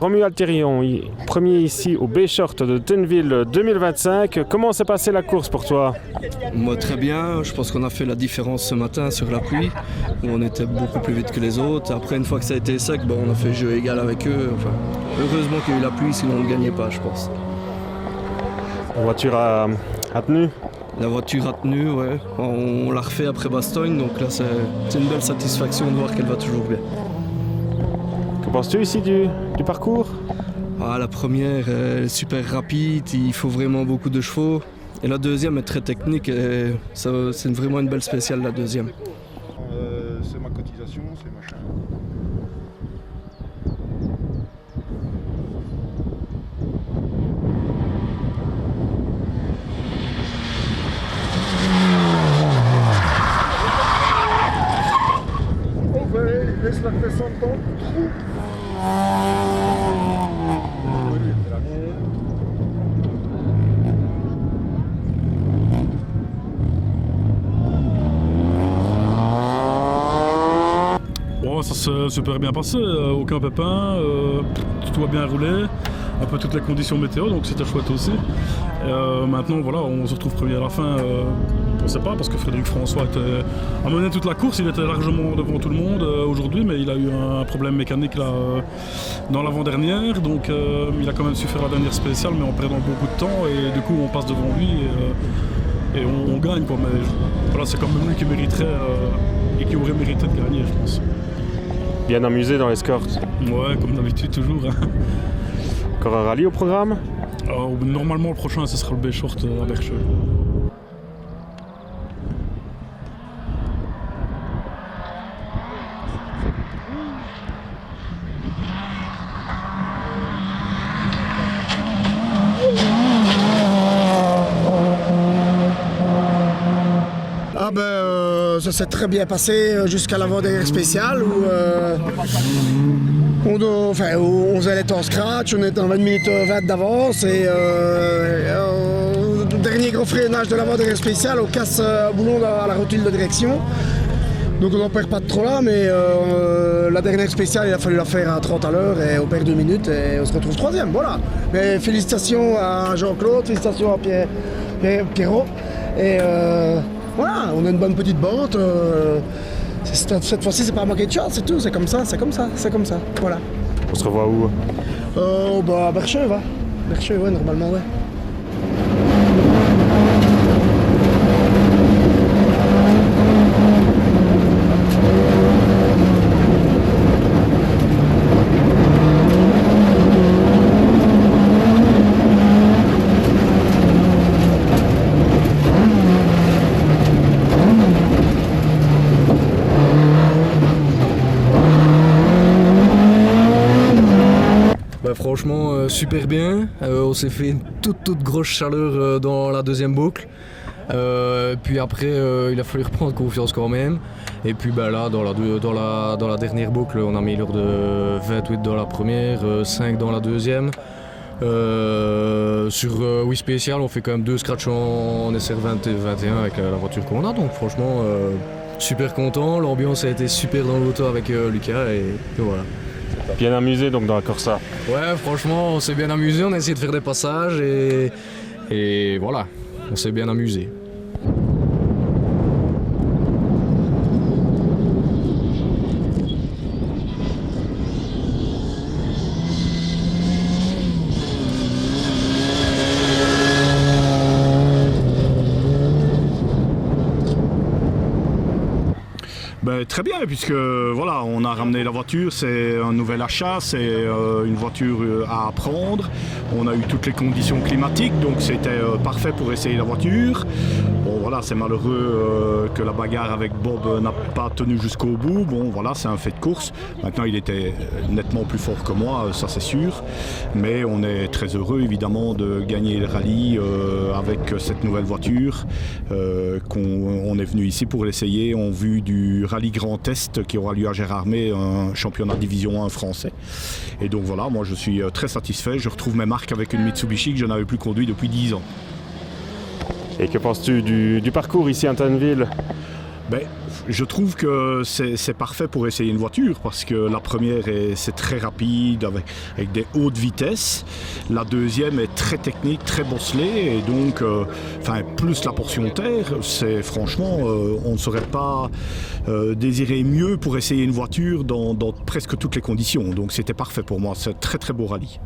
Romuald Thirion, premier ici au B-Short de Tenneville 2025. Comment s'est passée la course pour toi? Moi très bien, je pense qu'on a fait la différence ce matin sur la pluie, où on était beaucoup plus vite que les autres. Après une fois que ça a été sec, on a fait jeu égal avec eux. Enfin, heureusement qu'il y a eu la pluie, sinon on ne gagnait pas je pense. La voiture a tenu? La voiture a tenu, ouais. On l'a refait après Bastogne, donc là c'est une belle satisfaction de voir qu'elle va toujours bien. Que penses-tu ici du parcours? La première est super rapide, il faut vraiment beaucoup de chevaux. Et la deuxième est très technique, et c'est vraiment une belle spéciale la deuxième. C'est ma cotisation, c'est machin. Laisse la descendre dans le trou. Bon, ça s'est super bien passé, aucun pépin, tout a bien roulé, un peu toutes les conditions météo, donc c'était chouette aussi. Maintenant, voilà, on se retrouve premier à la fin. On ne sait pas parce que Frédéric François a mené toute la course, il était largement devant tout le monde aujourd'hui, mais il a eu un problème mécanique là, dans l'avant-dernière, donc il a quand même su faire la dernière spéciale, mais en perdant beaucoup de temps, et du coup on passe devant lui et on gagne, quoi. Mais voilà, c'est quand même lui qui mériterait et qui aurait mérité de gagner, je pense. Bien amusé dans l'escorte? Ouais, comme d'habitude toujours. Encore un rallye au programme? Normalement le prochain ce sera le B-Short à Bercheux. Ça s'est très bien passé jusqu'à l'avant-dernière spéciale où on faisait les temps scratch, on était en 20 minutes 20 d'avance et au dernier gros freinage de l'avant-dernière spéciale, on casse un boulon à la rotule de direction. Donc on n'en perd pas de trop là, mais la dernière spéciale, il a fallu la faire à 30 à l'heure et on perd 2 minutes et on se retrouve troisième, voilà. Mais félicitations à Jean-Claude, félicitations à Pierrot. Et voilà, on a une bonne petite bande. Cette fois-ci, c'est pas manquer de chance, c'est tout, c'est comme ça, voilà. On se revoit où? À Bercheux, va. Bercheux, ouais, normalement, ouais. Franchement, super bien. On s'est fait une toute grosse chaleur dans la deuxième boucle. Puis après, il a fallu reprendre confiance quand même. Et puis là, dans la dernière boucle, on a mis l'heure de 28 dans la première, 5 dans la deuxième. Sur Wii Spécial, on fait quand même 2 scratchs en SR20 et 21 avec la voiture qu'on a. Donc franchement, super content. L'ambiance a été super dans l'auto avec Lucas et voilà. Bien amusé donc dans la Corsa? Ouais, franchement, on s'est bien amusé, on a essayé de faire des passages et voilà, on s'est bien amusé. Très bien, puisque voilà, on a ramené la voiture, c'est un nouvel achat, c'est une voiture à apprendre. On a eu toutes les conditions climatiques, donc c'était parfait pour essayer la voiture. Bon voilà, c'est malheureux que la bagarre avec Bob n'a pas tenu jusqu'au bout. Bon voilà, c'est un fait de course. Maintenant, il était nettement plus fort que moi, ça c'est sûr. Mais on est très heureux évidemment de gagner le rallye avec cette nouvelle voiture qu'on est venu ici pour l'essayer en vue du rallye Grand Est qui aura lieu à Gérardmer, un championnat division 1 français. Et donc voilà, moi je suis très satisfait. Je retrouve mes marques avec une Mitsubishi que je n'avais plus conduit depuis 10 ans. Et que penses-tu du parcours ici à Tenneville? Ben, je trouve que c'est parfait pour essayer une voiture parce que la première c'est très rapide avec des hautes vitesses. La deuxième est très technique, très bosselée et donc plus la portion terre, c'est franchement on ne saurait pas désirer mieux pour essayer une voiture dans presque toutes les conditions. Donc c'était parfait pour moi, c'est un très très beau rallye.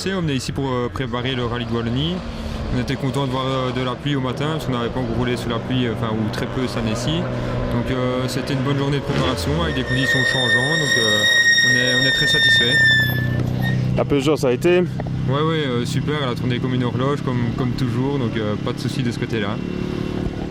On venait ici pour préparer le rallye de Wallonie. On était content de voir de la pluie au matin parce qu'on n'avait pas encore roulé sous la pluie, ou très peu cette année-ci. Donc c'était une bonne journée de préparation avec des conditions changeantes. Donc on est très satisfait. La Peugeot, ça a été? Ouais, super. Elle a tourné comme une horloge, comme toujours. Donc pas de souci de ce côté-là.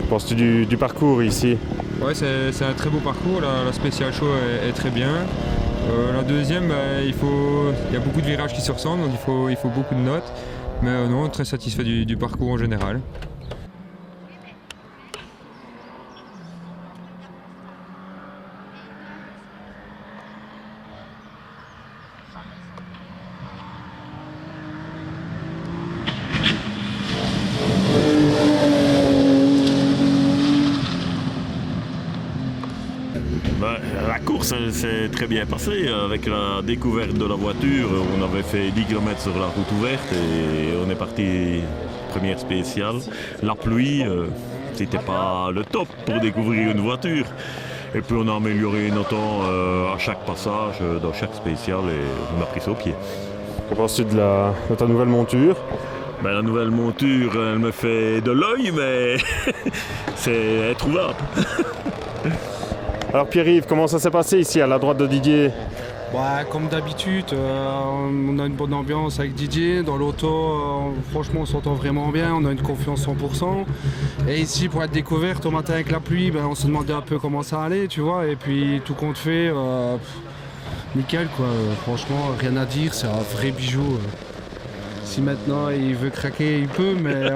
Que penses-tu du parcours ici? Ouais, c'est un très beau parcours. La Special Show est très bien. La deuxième, il y a beaucoup de virages qui se ressemblent, donc il faut beaucoup de notes. Mais non, très satisfait du parcours en général. La course s'est très bien passée avec la découverte de la voiture. On avait fait 10 km sur la route ouverte et on est parti première spéciale. La pluie, c'était pas le top pour découvrir une voiture. Et puis on a amélioré notre temps à chaque passage, dans chaque spéciale et on a pris ça au pied. Que penses-tu de ta nouvelle monture? Ben, la nouvelle monture, elle me fait de l'œil, mais c'est introuvable. Alors Pierre-Yves, comment ça s'est passé ici à la droite de Didier? Comme d'habitude, on a une bonne ambiance avec Didier. Dans l'auto, franchement, on s'entend vraiment bien, on a une confiance 100%. Et ici, pour être découverte au matin avec la pluie, on se demandait un peu comment ça allait, tu vois. Et puis tout compte fait, nickel quoi. Franchement, rien à dire, c'est un vrai bijou. Si maintenant il veut craquer, il peut, mais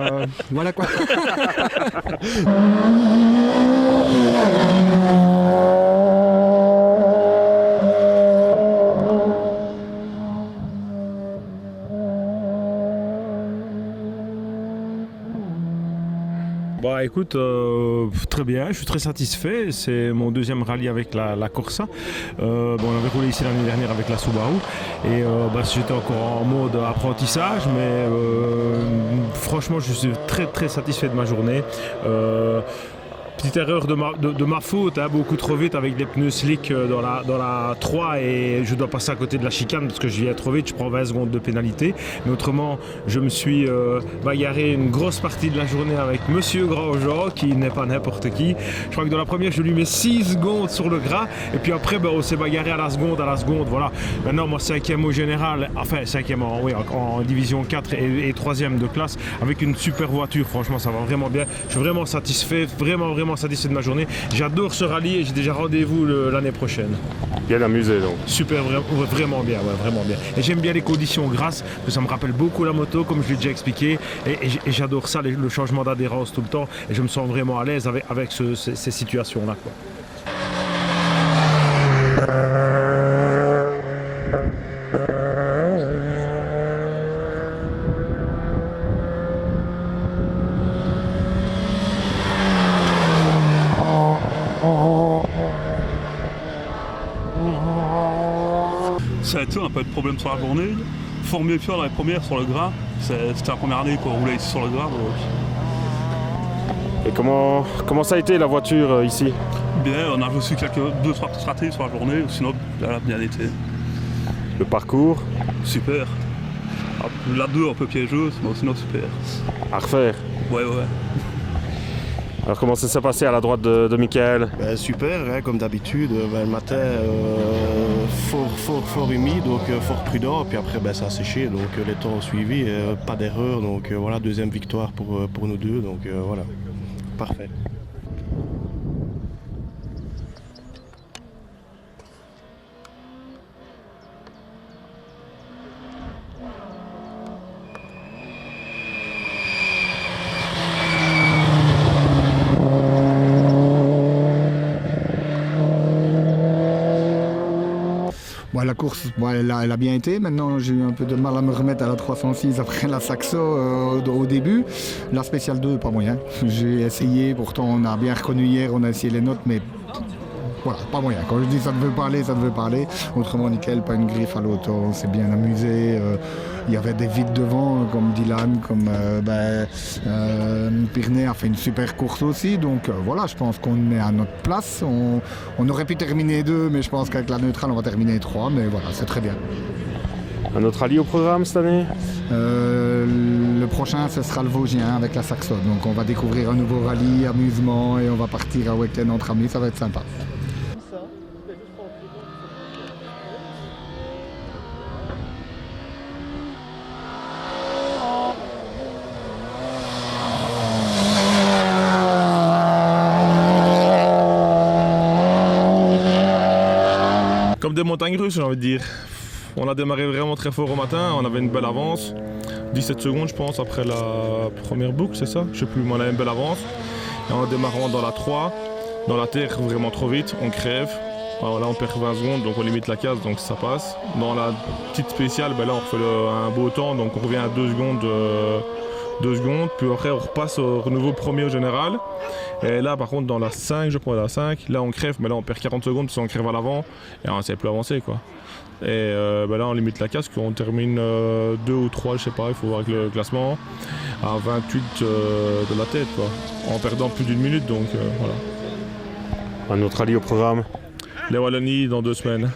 voilà quoi. Écoute, très bien, je suis très satisfait. C'est mon deuxième rallye avec la Corsa. On avait roulé ici l'année dernière avec la Subaru et j'étais encore en mode apprentissage, mais franchement je suis très très satisfait de ma journée. Petite erreur de ma faute, beaucoup trop vite avec des pneus slick dans la 3 et je dois passer à côté de la chicane parce que je viens trop vite, je prends 20 secondes de pénalité. Mais autrement, je me suis bagarré une grosse partie de la journée avec Monsieur Grandjean qui n'est pas n'importe qui. Je crois que dans la première, je lui mets 6 secondes sur le gras et puis après, on s'est bagarré à la seconde, voilà. Maintenant, moi, 5e au général, enfin 5e en division 4 et 3e de classe avec une super voiture. Franchement, ça va vraiment bien. Je suis vraiment satisfait, vraiment satisfait de ma journée. J'adore ce rallye et j'ai déjà rendez-vous l'année prochaine. Bien amusé donc. Super, vraiment bien, vraiment bien. Et j'aime bien les conditions grasses, parce que ça me rappelle beaucoup la moto, comme je l'ai déjà expliqué. Et j'adore ça, le changement d'adhérence tout le temps. Et je me sens vraiment à l'aise avec ces situations-là, quoi. Ça a été un peu de problème sur la journée. Fort mieux faire la première sur le gras. C'était la première année qu'on roulait ici sur le gras. Donc. Et comment ça a été la voiture ici? Bien, on a reçu 2-3 petites ratés sur la journée, sinon elle a bien été. Le parcours? Super. La 2 un peu piégeuse, mais sinon super. À refaire? Ouais. Alors comment ça s'est passé à la droite de Michael? Super, comme d'habitude. Le matin, fort humide, donc fort prudent. Puis après, ça a séché, donc les temps ont suivi. Pas d'erreur, donc voilà, deuxième victoire pour nous deux. Donc voilà, parfait. Bon, la course, bon, elle a bien été. Maintenant, j'ai eu un peu de mal à me remettre à la 306 après la Saxo au début. La spéciale 2, pas moyen. J'ai essayé, pourtant on a bien reconnu hier, on a essayé les notes, mais voilà, pas moyen. Quand je dis ça ne veut pas aller, ça ne veut pas aller. Autrement, nickel, pas une griffe à l'auto, on s'est bien amusé. Il y avait des vides devant, comme Dylan, comme Pyrénées a fait une super course aussi. Donc voilà, je pense qu'on est à notre place. On aurait pu terminer 2, mais je pense qu'avec la neutrale, on va terminer 3. Mais voilà, c'est très bien. Un autre rallye au programme cette année? Le prochain, ce sera le Vosgien avec la Saxo. Donc on va découvrir un nouveau rallye, amusement, et on va partir à Weekend entre amis, ça va être sympa. Comme des montagnes russes, j'ai envie de dire. On a démarré vraiment très fort au matin, on avait une belle avance. 17 secondes, je pense, après la première boucle, c'est ça? Je sais plus, mais on avait une belle avance. Et en démarrant dans la 3, dans la terre vraiment trop vite, on crève. Alors là, on perd 20 secondes, donc on limite la case, donc ça passe. Dans la petite spéciale, là, on refait un beau temps, donc on revient à 2 secondes. 2 secondes, puis après on repasse au nouveau premier au général. Et là par contre dans la 5, je crois la 5, là on crève, mais là on perd 40 secondes parce qu'on crève à l'avant et on ne sait plus avancer quoi. Et là on limite la casque, on termine 2 ou 3, je sais pas, il faut voir avec le classement, à 28 de la tête quoi, en perdant plus d'une minute donc voilà. Un autre rallye au programme? Les Wallonie dans 2 semaines.